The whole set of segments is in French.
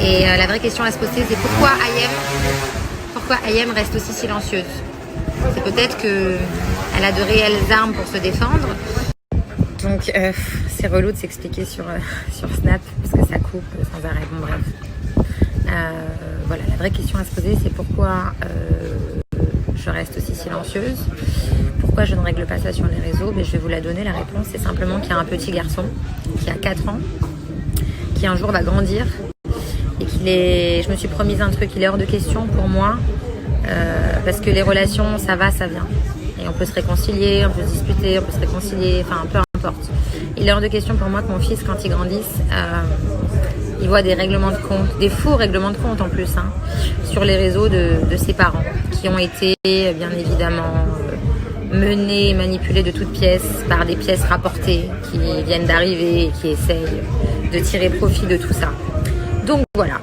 Et la vraie question à se poser, c'est pourquoi Ayem reste aussi silencieuse. C'est peut-être qu'elle a de réelles armes pour se défendre. Donc c'est relou de s'expliquer sur Snap parce que ça coupe sans arrêt. Bon bref. Voilà, la vraie question à se poser, c'est pourquoi je reste aussi silencieuse. Pourquoi je ne règle pas ça sur les réseaux? Je vais vous la donner, la réponse. C'est simplement qu'il y a un petit garçon qui a 4 ans, qui un jour va grandir et je me suis promise un truc, il est hors de question pour moi, parce que les relations, ça va, ça vient. Et on peut se réconcilier, on peut se disputer, on peut se réconcilier, enfin peu importe. Il est hors de question pour moi que mon fils, quand il grandisse, il voit des règlements de compte, des faux règlements de compte en plus, sur les réseaux de ses parents, qui ont été bien évidemment menés et manipulés de toutes pièces par des pièces rapportées qui viennent d'arriver et qui essayent de tirer profit de tout ça. Donc voilà,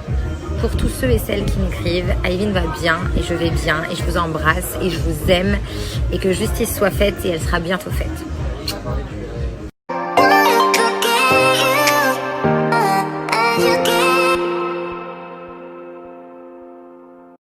pour tous ceux et celles qui m'écrivent, Ayvin va bien et je vais bien et je vous embrasse et je vous aime et que justice soit faite et elle sera bientôt faite.